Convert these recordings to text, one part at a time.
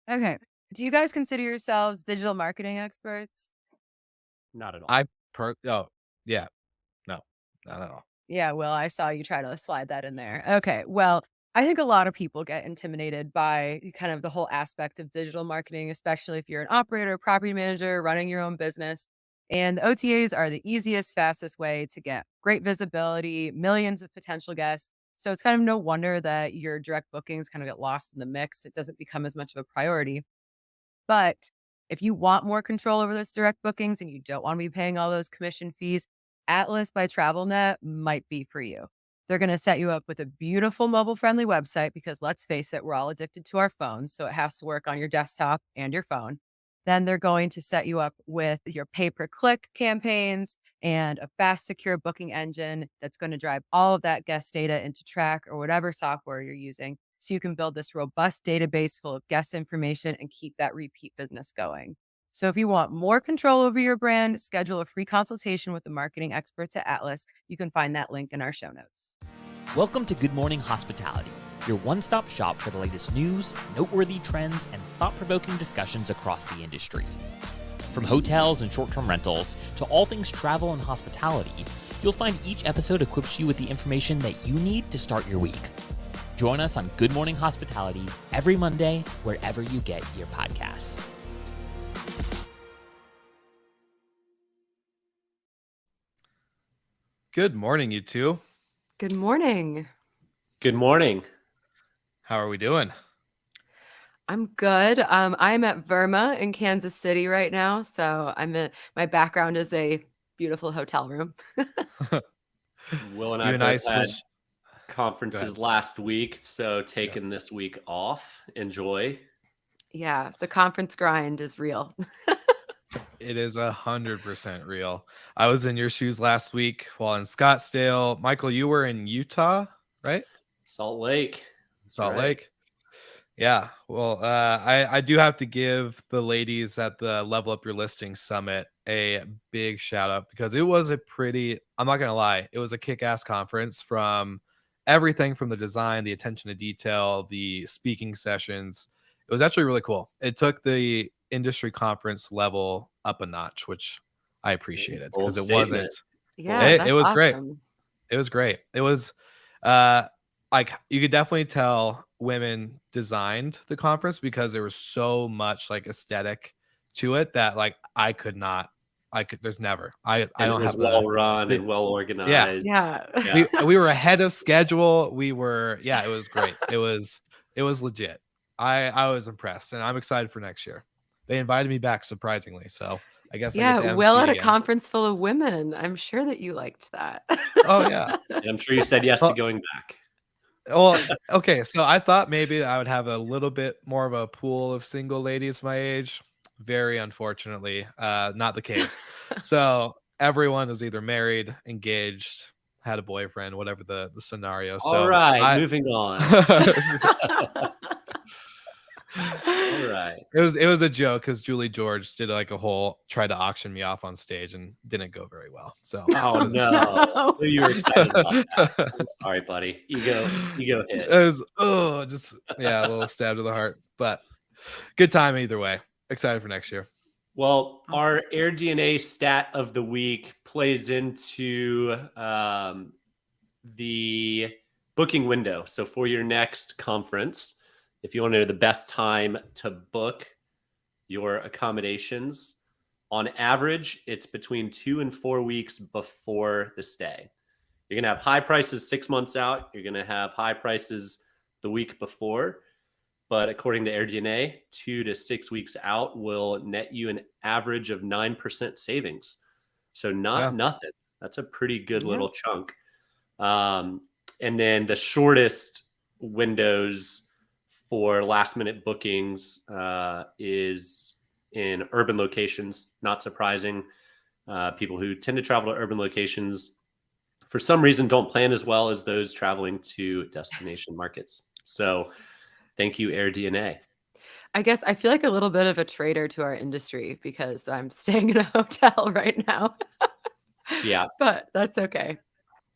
Okay. Do you guys consider yourselves digital marketing experts? Not at all. I oh, yeah. No, not at all. Yeah, well, I saw you try to slide that in there. Okay. Well, I think a lot of people get intimidated by kind of the whole aspect of digital marketing, especially if you're an operator, property manager, running your own business. And the OTAs are the easiest, fastest way to get great visibility, millions of potential guests. So it's kind of no wonder that your direct bookings kind of get lost in the mix. It doesn't become as much of a priority. But if you want more control over those direct bookings and you don't want to be paying all those commission fees, Atlas by TravelNet might be for you. They're going to set you up with a beautiful mobile friendly website because let's face it, we're all addicted to our phones. So it has to work on your desktop and your phone. Then they're going to set you up with your pay per click campaigns and a fast, secure booking engine that's going to drive all of that guest data into Track or whatever software you're using so you can build this robust database full of guest information and keep that repeat business going. So if you want more control over your brand, schedule a free consultation with the marketing experts at Atlas. You can find that link in our show notes. Welcome to Good Morning Hospitality, your one-stop shop for the latest news, noteworthy trends, and thought-provoking discussions across the industry. From hotels and short-term rentals to all things travel and hospitality, you'll find each episode equips you with the information that you need to start your week. Join us on Good Morning Hospitality every Monday, wherever you get your podcasts. Good morning, you two. Good morning. Good morning. How are we doing? I'm good. I'm at Verma in Kansas City right now. So my background is a beautiful hotel room. Will and I You and I both had switched. Go ahead. conferences last week, so Yeah. taking this week off. Enjoy. Yeah, the conference grind is real. It is 100% real. I was in your shoes last week while in Scottsdale. Michael, you were in Utah, right? Salt Lake. That's Salt right. Lake. Yeah. Well, I do have to give the ladies at the Level Up Your Listing Summit a big shout out because it was a pretty, I'm not going to lie, it was a kick ass conference from everything from the design, the attention to detail, the speaking sessions. It was actually really cool. It took the industry conference level up a notch, which I appreciated Bold because it statement. wasn't, Yeah, Bold it that's was great. awesome. It was great. It was uh like you could definitely tell women designed the conference because there was so much like aesthetic to it that like I could not I could there's never I And it don't was have well run the and well yeah. organized. Yeah. Yeah. We were ahead of schedule. We were yeah, it was great. It was legit. I was impressed and I'm excited for next year. They invited me back surprisingly, so I guess I get Yeah, to Will MC at a again. conference full of women. I'm sure that you liked that. Oh yeah. And I'm sure you said yes to Well, going back. Well, okay, so I thought maybe I would have a little bit more of a pool of single ladies my age. Very unfortunately, not the case. So everyone was either married, engaged, had a boyfriend, whatever the scenario. All So right, I moving on. All right. it was a joke because Julie George did like a whole tried to auction me off on stage and didn't go very well. So Oh it was no. No. You were excited about that. I'm sorry, buddy. Ego it hit. was just yeah, a little stab to the heart. But good time either way. Excited for next year. Well, our Awesome. Air DNA stat of the week plays into the booking window. So for your next conference, if you want to know the best time to book your accommodations, on average, it's between 2 and 4 weeks before the stay. You're going to have high prices 6 months out. You're going to have high prices the week before. But according to AirDNA, 2 to 6 weeks out will net you an average of 9% savings. So not Yeah. nothing. That's a pretty good Yeah. little chunk. And then the shortest windows for last minute bookings is in urban locations. Not surprising. People who tend to travel to urban locations for some reason don't plan as well as those traveling to destination markets. So thank you, AirDNA. I guess I feel like a little bit of a traitor to our industry because I'm staying in a hotel right now. Yeah. But that's okay.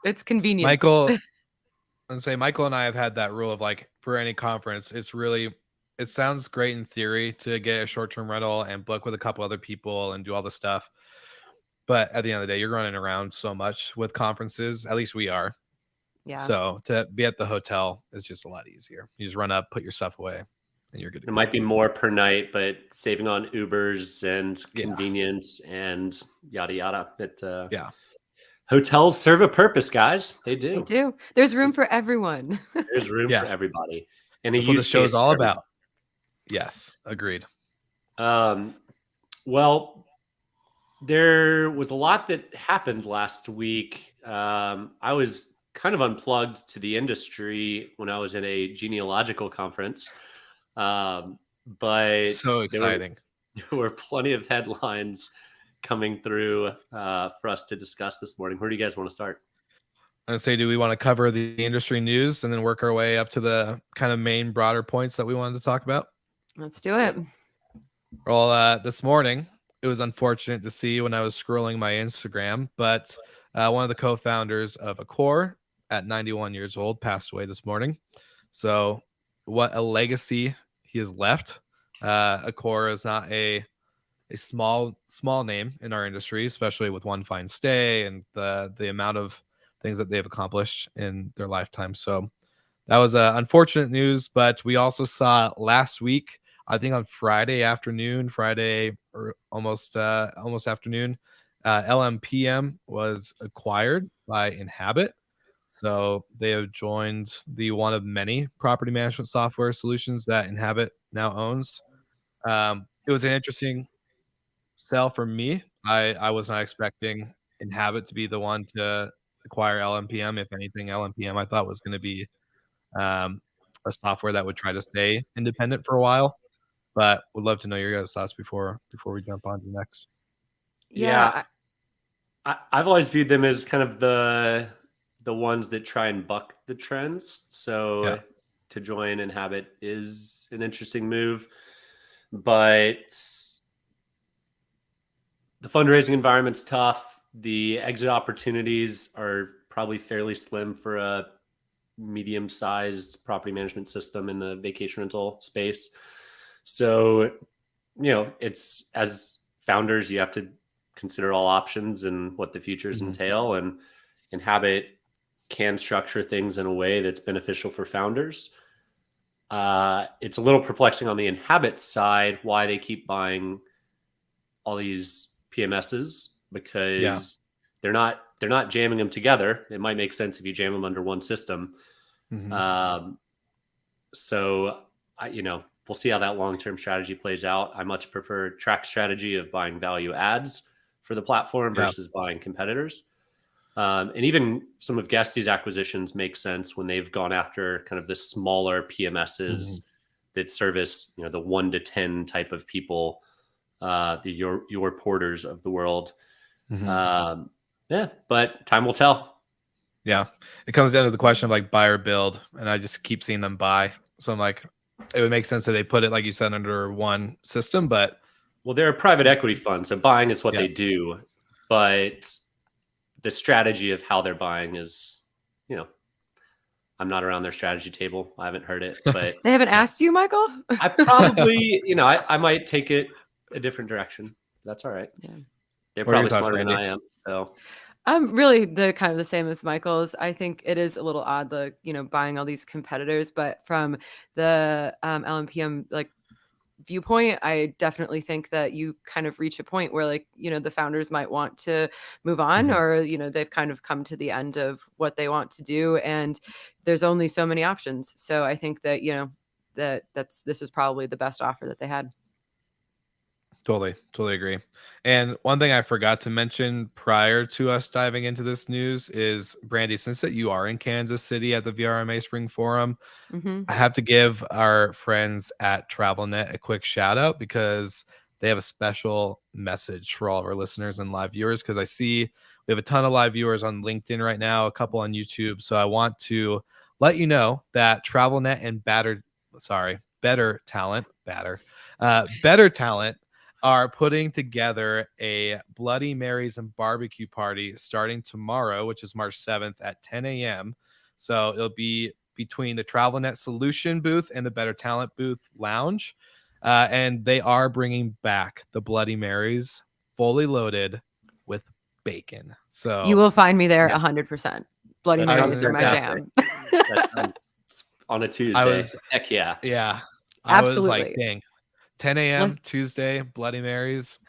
It's convenience. Michael and I have had that rule of like for any conference, it's really it sounds great in theory to get a short-term rental and book with a couple other people and do all the stuff. But at the end of the day, you're running around so much with conferences. At least we are. Yeah. So to be at the hotel is just a lot easier. You just run up, put your stuff away, and you're good to It go. might be more per night, but saving on Ubers and Yeah. convenience and yada yada. That Yeah. hotels serve a purpose, guys. They They do. do. There's room for everyone. There's room for Yes. everybody, and a That's what the use show is case all for about. Yes. Agreed. Well, there was a lot that happened last week. I was kind of unplugged to the industry when I was in a genealogical conference, but So exciting. there were plenty of headlines coming through for us to discuss this morning. Where do you guys want to start? I say, do we want to cover the industry news and then work our way up to the kind of main broader points that we wanted to talk about? Let's do it. Well, this morning, it was unfortunate to see when I was scrolling my Instagram, but one of the co-founders of Accor at 91 years old passed away this morning. So what a legacy he has left. Accor is not a small name in our industry, especially with One Fine Stay and the amount of things that they've accomplished in their lifetime. So that was unfortunate news, but we also saw last week, I think on Friday or almost afternoon, LMPM was acquired by Inhabit. So they have joined the one of many property management software solutions that Inhabit now owns. It was an interesting sell for me. I was not expecting Inhabit to be the one to acquire LMPM. If anything, LMPM I thought was going to be um, a software that would try to stay independent for a while. But would love to know your guys' thoughts before we jump on to the next. Yeah. I've always viewed them as kind of the ones that try and buck the trends. So Yeah. to join Inhabit is an interesting move, but the fundraising environment's tough. The exit opportunities are probably fairly slim for a medium-sized property management system in the vacation rental space. So, it's, as founders, you have to consider all options and what the futures entail, and Inhabit can structure things in a way that's beneficial for founders. It's a little perplexing on the Inhabit side why they keep buying all these PMSs, because they're not jamming them together. It might make sense if you jam them under one system. So we'll see how that long-term strategy plays out. I much prefer track strategy of buying value adds for the platform versus buying competitors. And even some of Guesty's acquisitions make sense when they've gone after kind of the smaller PMSs that service, the 1 to 10 type of people, your porters of the world. But time will tell. Yeah, it comes down to the question of like buy or build, and I just keep seeing them buy. So I'm like, it would make sense that they put it, like you said, under one system. But they're a private equity fund, so buying is what they do. But the strategy of how they're buying is, I'm not around their strategy table. I haven't heard it, but They haven't asked you, Michael? I probably, I might take it a different direction. That's all right. Yeah. They're What are your probably thoughts, smarter Randy? than I am. So I'm really the kind of the same as Michael's. I think it is a little odd, buying all these competitors, but from the LMPM viewpoint, I definitely think that you kind of reach a point where the founders might want to move on, or they've kind of come to the end of what they want to do, and there's only so many options. So I think that this is probably the best offer that they had. Totally agree. And one thing I forgot to mention prior to us diving into this news is, Brandy, since that you are in Kansas City at the VRMA Spring Forum, I have to give our friends at TravelNet a quick shout out because they have a special message for all of our listeners and live viewers. Because I see we have a ton of live viewers on LinkedIn right now, a couple on YouTube. So I want to let you know that TravelNet and Better Talent are putting together a Bloody Marys and barbecue party starting tomorrow, which is March 7th at 10 a.m. So it'll be between the TravelNet Solution booth and the Better Talent booth lounge. And they are bringing back the Bloody Marys fully loaded with bacon. You So will find me there yeah, 100%. Bloody That I was sounds Marys gonna are my say, fantastic. jam. That sounds on a I Tuesday. was, Heck yeah. yeah, I was like, Absolutely. dang, 10 a.m. Lis Tuesday, Bloody Marys,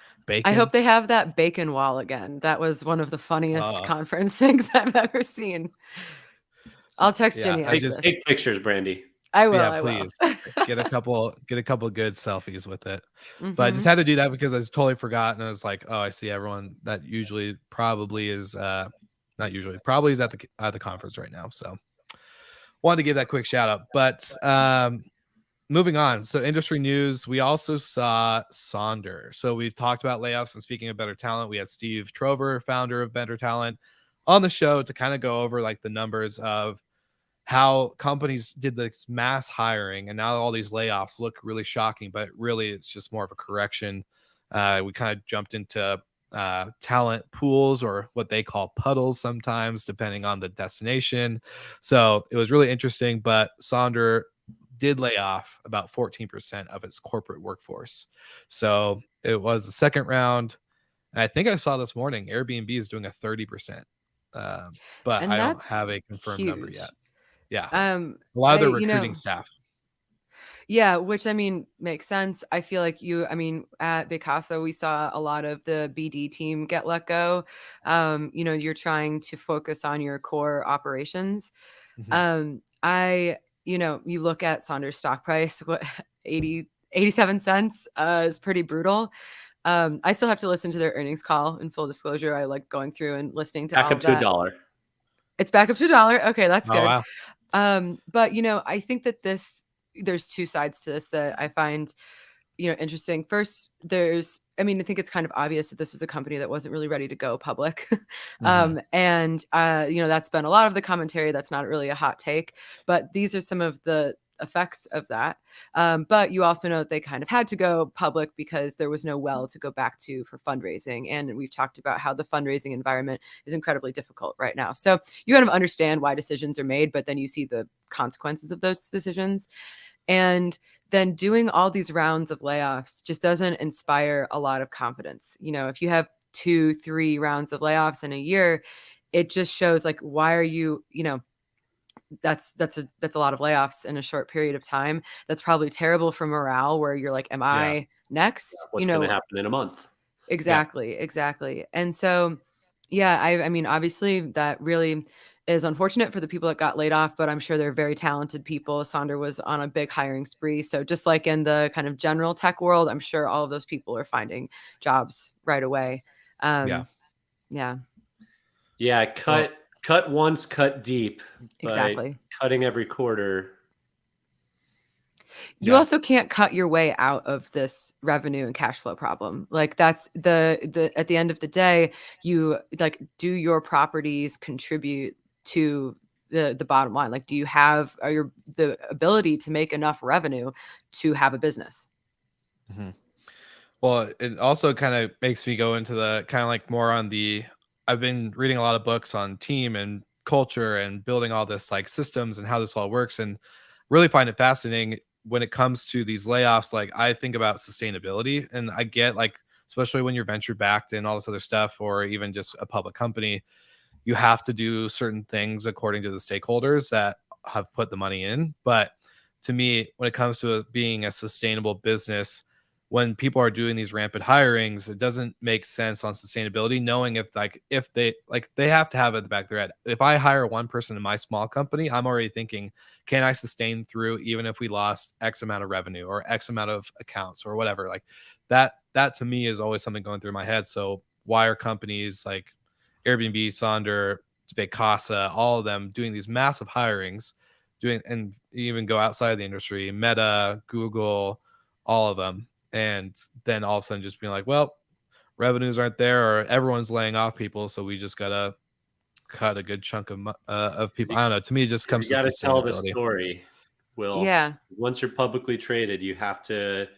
I hope bacon. they have that bacon wall again. That was one of the funniest Uh, conference things I've ever seen. I'll text yeah, Jenny I after Take, just, this. take pictures, Brandy. I will, yeah, I will. please get a couple good selfies with it. But I just Mhm. had to do that because I totally forgot, and I was like, oh, I see everyone that usually probably is not usually probably is at the conference right now. So wanted to give that quick shout out. But moving on. So industry news, we also saw Sonder. So we've talked about layoffs, and speaking of Better Talent, we had Steve Trover, founder of Better Talent, on the show to kind of go over like the numbers of how companies did this mass hiring and now all these layoffs look really shocking, but really it's just more of a correction. We kind of jumped into talent pools, or what they call puddles sometimes, depending on the destination. So it was really interesting, but Sonder did lay off about 14% of its corporate workforce. So it was the second round. And I think I saw this morning Airbnb is doing a 30%. But And I don't that's have a confirmed number yet. huge. Yeah. Um, A lot of I their you recruiting know staff. Yeah, which I mean makes sense. I feel like I mean, at Picasso, we saw a lot of the BD team get let go. You're trying to focus on your core operations. Mhm. You look at Saunders stock price, what 87 cents is pretty brutal. I still have to listen to their earnings call in full disclosure. I like going through and listening to Back all up of to a that. dollar. It's back up to $1. Okay, that's Oh, good. wow. But I think that there's two sides to this that I find interesting. First, I think it's kind of obvious that this was a company that wasn't really ready to go public. Mhm. That's been a lot of the commentary. That's not really a hot take, but these are some of the effects of that. But you also know that they kind of had to go public because there was no well to go back to for fundraising. And we've talked about how the fundraising environment is incredibly difficult right now. So you kind of understand why decisions are made, but then you see the consequences of those decisions. And then doing all these rounds of layoffs just doesn't inspire a lot of confidence. If you have 2, 3 rounds of layoffs in a year, it just shows like, why are that's a lot of layoffs in a short period of time. That's probably terrible for morale, where you're like, am Yeah. I next? What's going to happen in a month? Yeah. Exactly. And so, yeah, I mean, obviously that really is unfortunate for the people that got laid off, but I'm sure they're very talented people. Sonder was on a big hiring spree. So just like in the kind of general tech world, I'm sure all of those people are finding jobs right away. Yeah. Um, yeah, Yeah, Well, cut once, cut deep, but exactly. cutting every quarter. You yeah. also can't cut your way out of this revenue and cash flow problem. Like that's the at the end of the day, you like, do your properties contribute to the bottom line? Like, do you have the ability to make enough revenue to have a business? Mhm. Well, it also kind of makes me go into the kind of like more on the I've been reading a lot of books on team and culture and building all this like systems and how this all works, and really find it fascinating when it comes to these layoffs. Like, I think about sustainability, and I get like, especially when you're venture backed and all this other stuff, or even just a public company, you have to do certain things according to the stakeholders that have put the money in. But to me, when it comes to being a sustainable business, when people are doing these rampant hirings, it doesn't make sense on sustainability, knowing if they have to have it at the back of their head. If I hire one person in my small company, I'm already thinking, can I sustain through even if we lost X amount of revenue or X amount of accounts or whatever? Like that to me is always something going through my head. So why are companies like Airbnb, Sonder, Vacasa, all of them doing these massive hirings, doing and even go outside the industry, Meta, Google, all of them, and then all of a sudden just being like, well, revenues aren't there, or everyone's laying off people, so we just gotta cut a good chunk of people. You, I don't know. To me, it just you comes to got to tell the sustainability. story. Will, Yeah, once you're publicly traded, you have to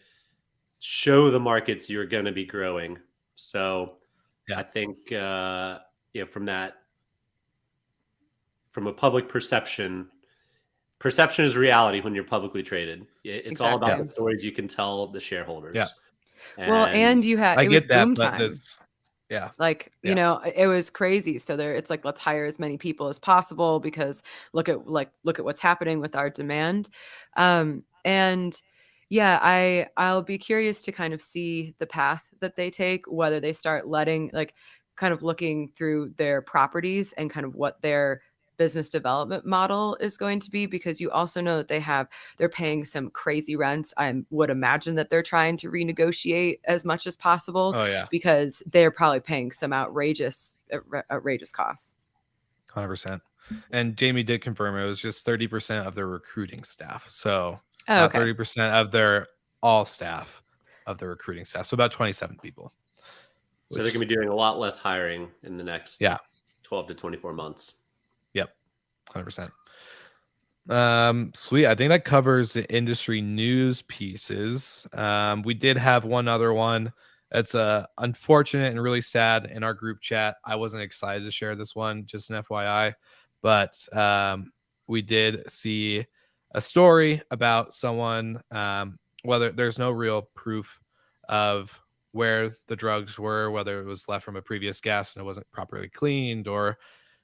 show the markets you're going to be growing. So Yeah. I think from a public perception, perception is reality when you're publicly traded. It's all about Exactly. the stories you can tell the Yeah. shareholders. Well, And and I it was get that, boom but time. this, yeah, Like, yeah. it was crazy. So it's like, let's hire as many people as possible because look at what's happening with our demand. And yeah, I'll be curious to kind of see the path that they take, whether they start letting like kind of looking through their properties and kind of what their business development model is going to be, because you also know that they're paying some crazy rents. I would imagine that they're trying to renegotiate as much as possible Oh yeah, because they're probably paying some outrageous costs. 100%. And Jamie did confirm it was just 30% of their recruiting staff. So Oh, not okay. 30% of their all staff of the recruiting staff. So about 27 people. so they're Which, going to be doing a lot less hiring in the next yeah, 12 to 24 months. yep, 100%. Sweet. I think that covers the industry news pieces. We did have one other one that's unfortunate and really sad in our group chat. I wasn't excited to share this one, just an FYI, but we did see a story about someone, whether there's no real proof of where the drugs were, whether it was left from a previous guest and it wasn't properly cleaned or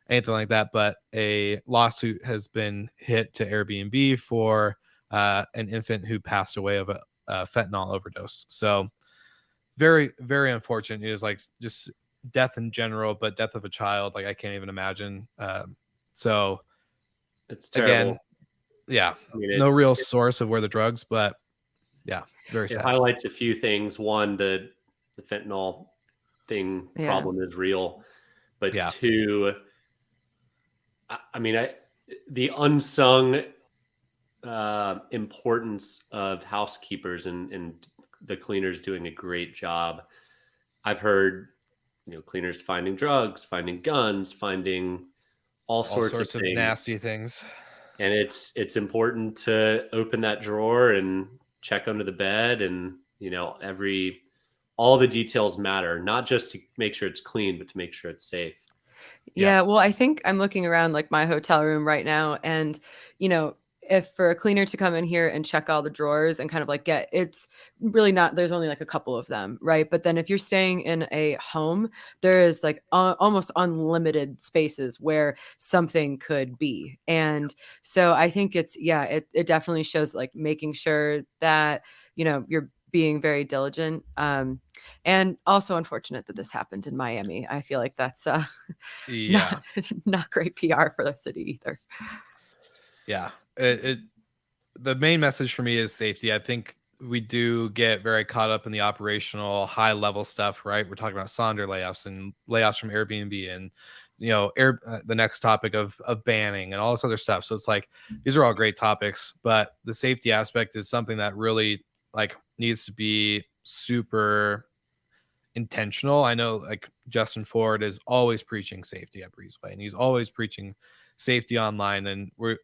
anything like that. But a lawsuit has been hit to Airbnb for an infant who passed away of a fentanyl overdose. So very, very unfortunate news. Like just death in general, but death of a child, like I can't even imagine. So It's again, terrible. yeah, I mean, no real source of where the drugs, but yeah, very it sad. highlights a few things. One, the fentanyl thing Yeah. problem is real, but Yeah, two, I mean, the unsung importance of housekeepers and the cleaners doing a great job. I've heard, cleaners finding drugs, finding guns, finding all all sorts of sorts of things. nasty things. And it's important to open that drawer and check under the bed, and all the details matter, not just to make sure it's clean, but to make sure it's safe. Yeah, Yeah, well, I think I'm looking around like my hotel room right now, and you know, if for a cleaner to come in here and check all the drawers and kind of like it's really not, there's only like a couple of them, right? But then if you're staying in a home, there is like almost unlimited spaces where something could be. And so I think it definitely shows like making sure that, you're being very diligent. And also unfortunate that this happened in Miami. I feel like that's yeah, not not great PR for the city either. yeah. The main message for me is safety. I think we do get very caught up in the operational high level stuff, right? We're talking about Sonder layoffs and layoffs from Airbnb and the next topic of banning and all this other stuff. So it's like these are all great topics, but the safety aspect is something that really like needs to be super intentional. I know like Justin Ford is always preaching safety at Breezeway and he's always preaching safety online. And we're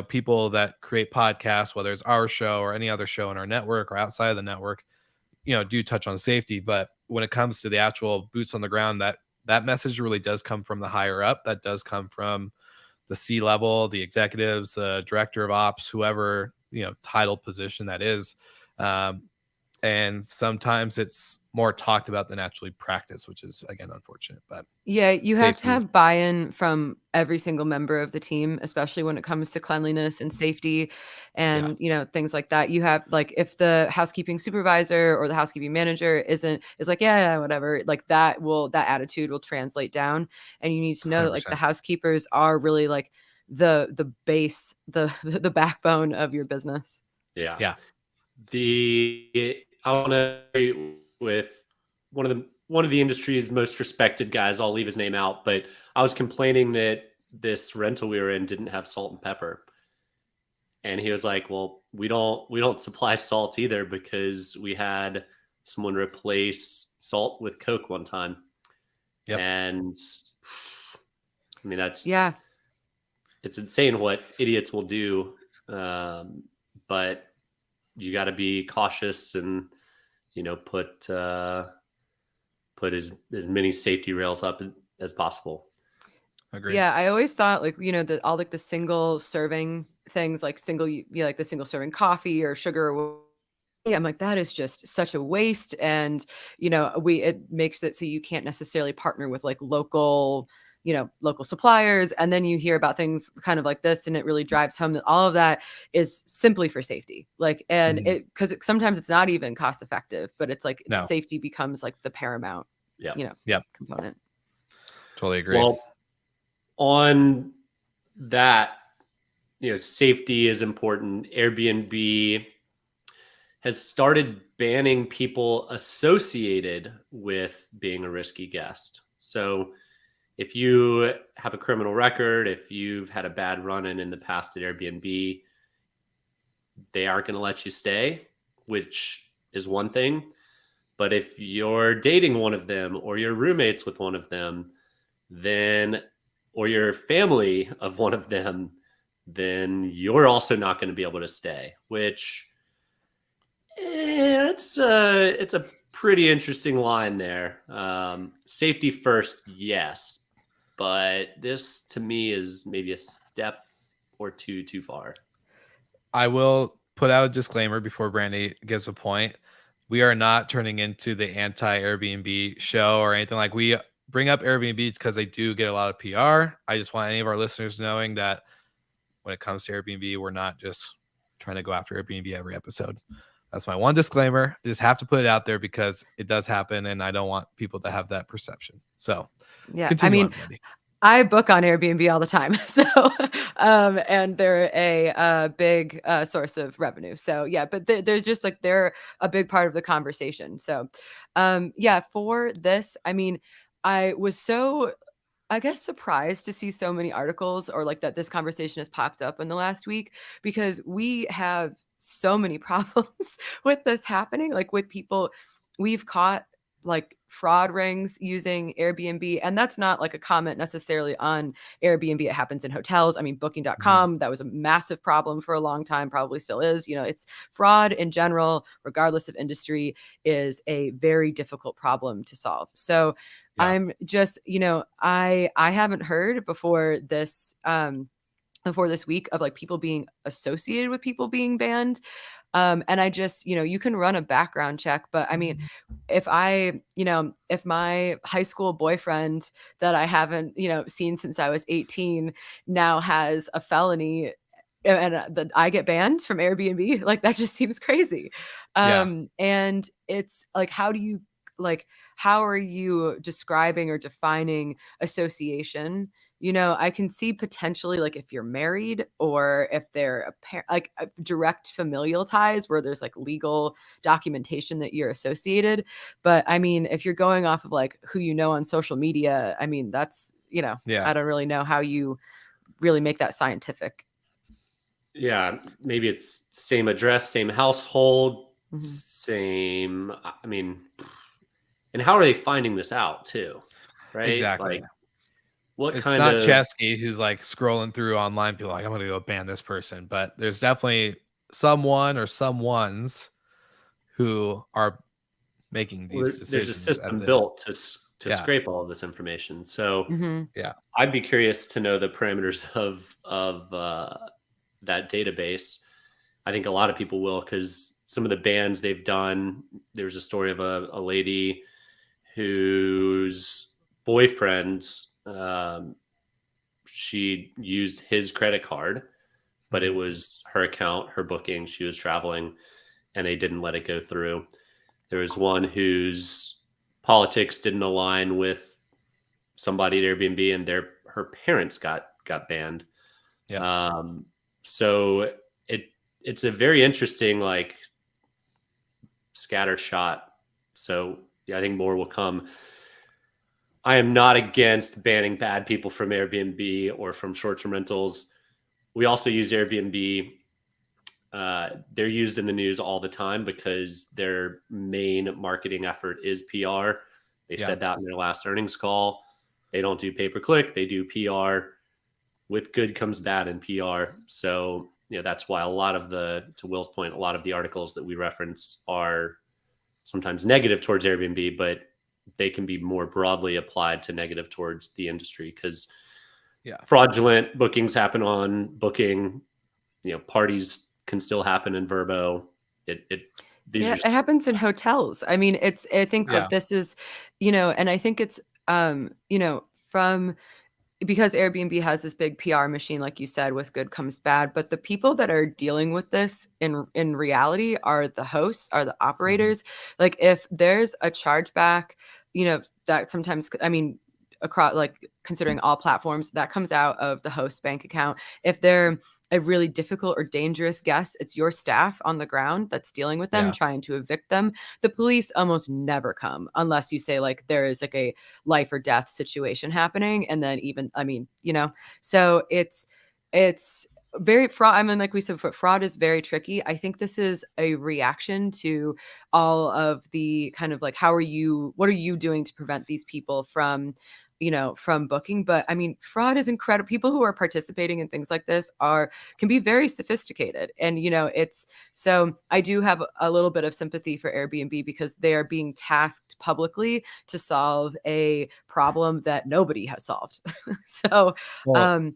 people that create podcasts, whether it's our show or any other show in our network or outside of the network, do touch on safety. But when it comes to the actual boots on the ground, that message really does come from the higher up. That does come from the C level, the executives, the director of ops, whoever, title position that is. And sometimes it's more talked about than actually practiced, which is again unfortunate. But Yeah, you have to safety is have buy-in from every single member of the team, especially when it comes to cleanliness and safety yeah, and, things like that. You have like if the housekeeping supervisor or the housekeeping manager is like, yeah, yeah, whatever, like that attitude will translate down. And you need to know that like the 100%. housekeepers are really like the base, the the backbone of your business. Yeah. Yeah, I want to agree with one of the industry's most respected guys. I'll leave his name out, but I was complaining that this rental we were in didn't have salt and pepper. And he was like, "Well, we don't supply salt either because we had someone replace salt with Coke one time." yep, And I mean, Yeah. it's insane what idiots will do. But you got to be cautious and put as many safety rails up as possible. agreed. Yeah, I always thought like, all like the single serving things like like the single serving coffee or sugar. I'm like, that is just such a waste. And, it makes it so you can't necessarily partner with like local suppliers. And then you hear about things kind of like this, and it really drives home that all of that is simply for safety. Like, and Mhm. because sometimes it's not even cost effective, but it's like No. safety becomes like the paramount, Yeah. Yep. component. Totally agree. Well, on that, safety is important. Airbnb has started banning people associated with being a risky guest. So if you have a criminal record, if you've had a bad run-in in the past at Airbnb, they aren't going to let you stay, which is one thing. But if you're dating one of them, or you're roommates with one of them, then, or you're family of one of them, then you're also not going to be able to stay, which it's a pretty interesting line there. Safety first, yes, but this to me is maybe a step or two too far. I will put out a disclaimer before Brandy gives a point. We are not turning into the anti-Airbnb show or anything. Like, we bring up Airbnb because they do get a lot of PR. I just want any of our listeners knowing that when it comes to Airbnb, we're not just trying to go after Airbnb every episode. That's my one disclaimer. I just have to put it out there because it does happen, and I don't want people to have that perception. So Yeah. I continue mean, on, Brandy. I book on Airbnb all the time. So, and they're a big source of revenue. So yeah, but there's just like, they're a big part of the conversation. So, yeah, for this, I mean, I was so, I guess, surprised to see so many articles, or like that this conversation has popped up in the last week, because we have so many problems with this happening. Like, with people, we've caught like fraud rings using Airbnb. And that's not like a comment necessarily on Airbnb. It happens in hotels. I mean, booking.com, that was a massive problem for a long time, probably still is. It's fraud in general, regardless of industry, is a very difficult problem to solve. So Yeah. I'm just, I haven't heard before this week of like people being associated with people being banned. And I just, you can run a background check, but I mean, if my high school boyfriend that I haven't, seen since I was 18 now has a felony, and that I get banned from Airbnb, like, that just seems crazy. Yeah. And it's like, how are you describing or defining association? I can see potentially, like, if you're married, or if they're like direct familial ties where there's like legal documentation that you're associated. But I mean, if you're going off of like who on social media, I mean, that's, Yeah. I don't really know how you really make that scientific. Yeah, maybe it's same address, same household, Mhm. same. I mean, and how are they finding this out too? Right? Exactly. Like, what It's kind not of Chesky who's like scrolling through online, people like, I'm gonna go ban this person. But there's definitely someone or someones who are making well, these there's a decisions at system the built to yeah. scrape all of this information. So Mhm. Yeah. I'd be curious to know the parameters of that database. I think a lot of people will, because some of the bans they've done. There's a story of a lady whose boyfriend, she used his credit card, but it Mhm. was her account, her booking. She was traveling, and they didn't let it go through. There was one whose politics didn't align with somebody at Airbnb, and her parents got banned. Yep. So it's a very interesting, like, scatter shot. So yeah, I think more will come. I am not against banning bad people from Airbnb or from short-term rentals. We also use Airbnb. They're used in the news all the time because their main marketing effort is PR. They Yeah. said that in their last earnings call. They don't do pay-per-click. They do PR. With good comes bad in PR. So, that's why to Will's point, a lot of the articles that we reference are sometimes negative towards Airbnb, but they can be more broadly applied to negative towards the industry, because Yeah. fraudulent bookings happen on Booking. parties can still happen in Verbo. These Yeah, are it happens in hotels. I mean, I think Yeah. that this is, and I think it's, from because Airbnb has this big PR machine, like you said, with good comes bad. But the people that are dealing with this in reality are the hosts, are the Mhm. operators. Like if there's a chargeback, that sometimes, I mean, across like considering all platforms, that comes out of the host bank account. If they're a really difficult or dangerous guest, it's your staff on the ground that's dealing with them, Yeah. trying to evict them. The police almost never come unless you say like there is like a life or death situation happening. And then even, I mean, so it's very fraud. I mean, like we said, fraud is very tricky. I think this is a reaction to all of the kind of like, what are you doing to prevent these people from booking? But I mean, fraud is incredible. People who are participating in things like this can be very sophisticated. And, so I do have a little bit of sympathy for Airbnb because they are being tasked publicly to solve a problem that nobody has solved. So, Well, um,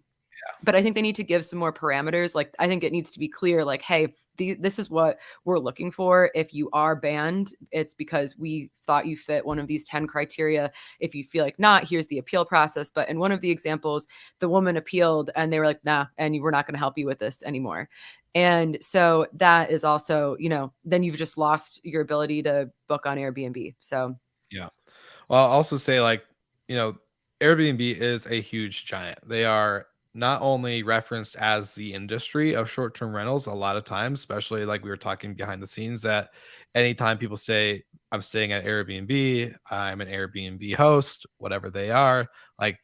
but I think they need to give some more parameters. Like, I think it needs to be clear, like, hey, this is what we're looking for. If you are banned, it's because we thought you fit one of these 10 criteria. If you feel like not, here's the appeal process. But in one of the examples, the woman appealed and they were like, nah, and we're not going to help you with this anymore. And so that is also, then you've just lost your ability to book on Airbnb. So, yeah. Well, I'll also say, like, you know, Airbnb is a huge giant. They are not only referenced as the industry of short-term rentals a lot of times, especially like we were talking behind the scenes, that anytime people say, I'm staying at Airbnb, I'm an Airbnb host, whatever they are, like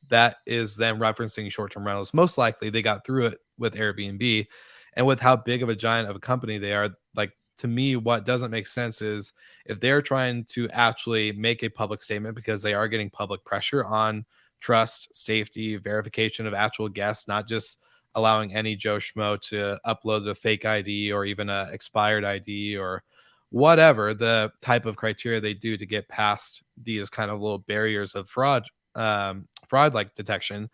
that is them referencing short-term rentals. Most likely they got through it with Airbnb. And with how big of a giant of a company they are, like to me, what doesn't make sense is if they're trying to actually make a public statement because they are getting public pressure on trust, safety, verification of actual guests, not just allowing any Joe Schmo to upload a fake ID or even a expired ID or whatever the type of criteria they do to get past these kind of little barriers of fraud like detection.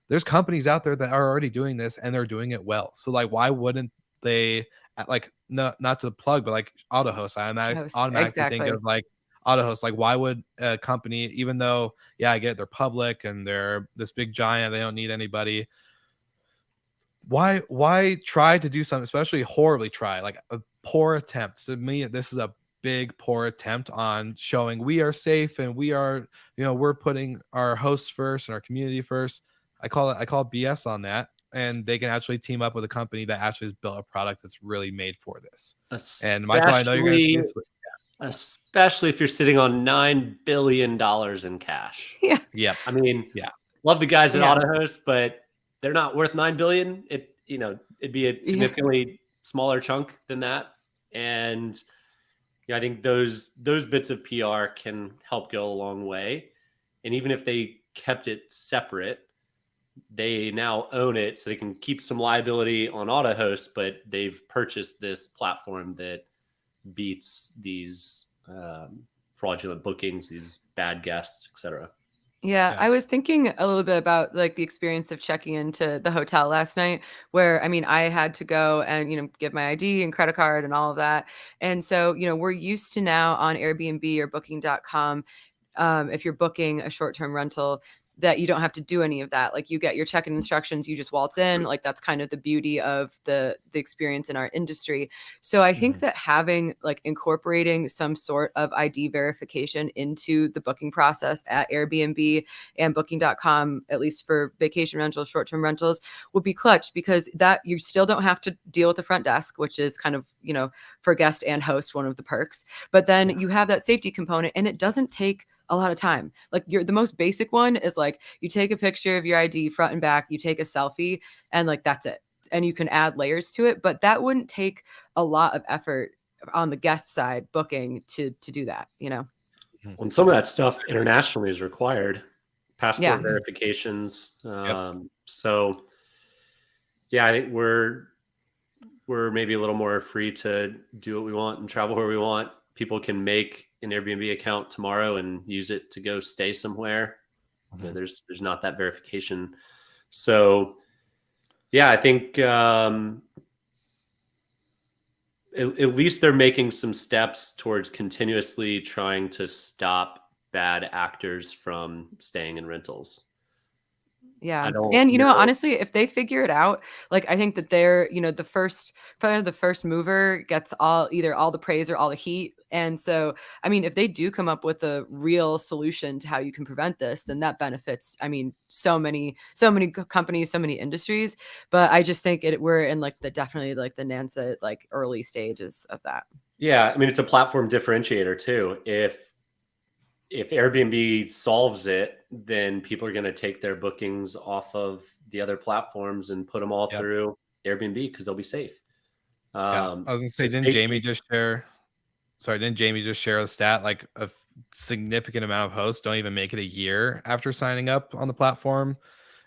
There's companies out there that are already doing this and they're doing it well. So like, why wouldn't they like no, not to plug, but like AutoHost, automatically think exactly. of like AutoHost. Like, why would a company, even though, yeah, I get it, they're public and they're this big giant, they don't need anybody. Why try to do something, especially horribly try, like a poor attempt? To me, this is a big poor attempt on showing we are safe and we are, we're putting our hosts first and our community first. I call BS on that. And they can actually team up with a company that actually has built a product that's really made for this. And Michael, I know you're going to especially especially if you're sitting on $9 billion in cash. Yeah. Yep. I mean, Yeah. love the guys at Yeah. AutoHost, but they're not worth 9 billion. It'd be a Yeah. significantly smaller chunk than that. And I think those bits of PR can help go a long way. And even if they kept it separate, they now own it, so they can keep some liability on AutoHost, but they've purchased this platform that beats these fraudulent bookings, these bad guests, etc. Yeah, Yeah. I was thinking a little bit about like the experience of checking into the hotel last night where I mean I had to go and give my ID and credit card and all of that. And so, we're used to now on Airbnb or booking.com, if you're booking a short-term rental, that you don't have to do any of that. Like you get your check-in instructions, you just waltz in. Like that's kind of the beauty of the experience in our industry. So I think Mhm. that having like incorporating some sort of ID verification into the booking process at Airbnb and booking.com, at least for vacation rentals, short-term rentals, would be clutch because that you still don't have to deal with the front desk, which is kind of, for guest and host, one of the perks. But then Yeah. you have that safety component and it doesn't take a lot of time. Like the most basic one is like you take a picture of your ID front and back, you take a selfie, and like that's it. And you can add layers to it, but that wouldn't take a lot of effort on the guest side booking to do that. Mhm. When some of that stuff internationally is required, Yeah. passport verifications. Yep. So yeah, I think we're maybe a little more free to do what we want and travel where we want. People can make an Airbnb account tomorrow and use it to go stay somewhere. Mhm. There's not that verification. So yeah, I think at least they're making some steps towards continuously trying to stop bad actors from staying in rentals. I Yeah. don't And, know. honestly, if they figure it out, like, I think that they're, probably the first mover gets either all the praise or all the heat. And so, I mean, if they do come up with a real solution to how you can prevent this, then that benefits, I mean, so many companies, so many industries. But I just think we're in like definitely like the Nansa, like early stages of that. Yeah, I mean, it's a platform differentiator too. If Airbnb solves it, then people are going to take their bookings off of the other platforms and put them all Yep. through Airbnb because they'll be safe. Yeah. I was gonna So say, didn't Jamie safety. just share? Sorry, didn't Jamie just share a stat like significant amount of hosts don't even make it a year after signing up on the platform?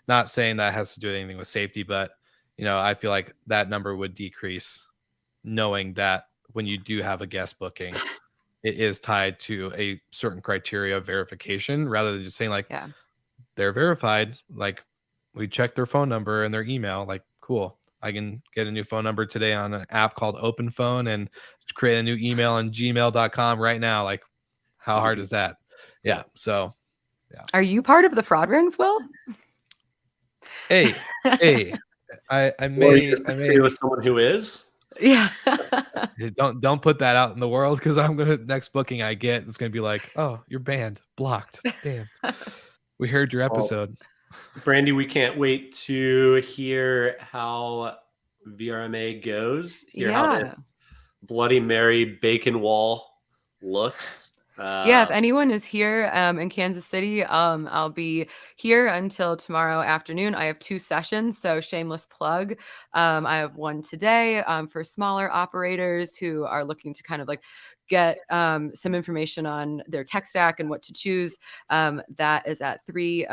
Not saying that has to do anything with safety, but I feel like that number would decrease knowing that when you do have a guest booking, it is tied to a certain criteria of verification rather than just saying like Yeah. they're verified. Like we check their phone number and their email. Like, cool. I can get a new phone number today on an app called Open Phone and create a new email on gmail.com right now. Like, how Easy hard peasy. is that? Yeah. Yeah. So, yeah. Are you part of the fraud rings, Will? Hey, hey, I Or you may, I associated may with someone who is. Yeah. don't put that out in the world because I'm gonna next booking I get, it's gonna be like, oh, you're banned, blocked. Damn. We heard your Well, episode. Brandy, we can't wait to hear how VRMA goes, hear how Yeah. this Bloody Mary bacon wall looks. Yeah, if anyone is here in Kansas City, I'll be here until tomorrow afternoon. I have 2 sessions, so shameless plug. I have one today for smaller operators who are looking to kind of like get some information on their tech stack and what to choose. That is at 3,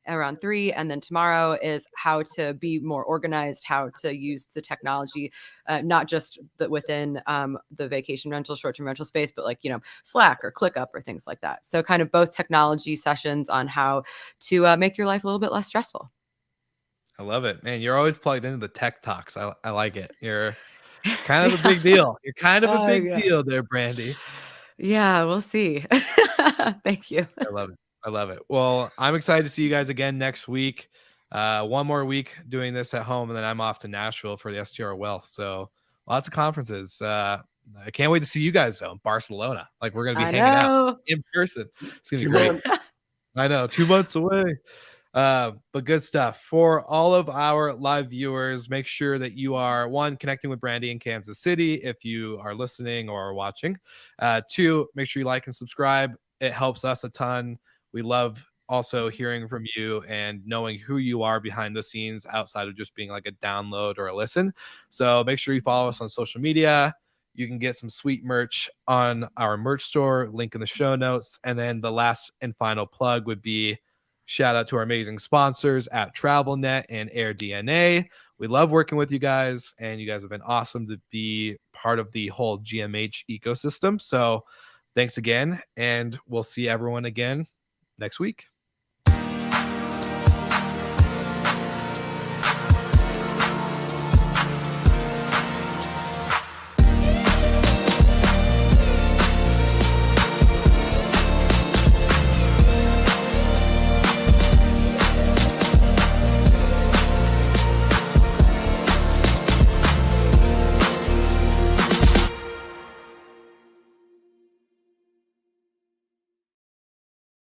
around 3. And then tomorrow is how to be more organized, how to use the technology, not just within the vacation rental, short-term rental space, but like, Slack or ClickUp or things like that. So kind of both technology sessions on how to make your life a little bit less stressful. I love it, man. You're always plugged into the tech talks. I like it. You're kind of a Yeah. big deal. You're kind of a Oh, big yeah. deal there, Brandy. Yeah, we'll see. Thank you. I love it. I love it. Well, I'm excited to see you guys again next week. One more week doing this at home, and then I'm off to Nashville for the STR Wealth. So lots of conferences. I can't wait to see you guys though in Barcelona. Like we're gonna be I hanging out know. in person. It's gonna be Two great. months. I know, 2 months away. But good stuff. For all of our live viewers, make sure that you are one, connecting with Brandy in Kansas City if you are listening or watching. Two, make sure you like and subscribe. It helps us a ton. We love also hearing from you and knowing who you are behind the scenes outside of just being like a download or a listen. So make sure you follow us on social media. You can get some sweet merch on our merch store, link in the show notes. And then the last and final plug would be shout out to our amazing sponsors at TravelNet and AirDNA. We love working with you guys, and you guys have been awesome to be part of the whole GMH ecosystem. So thanks again, and we'll see everyone again next week.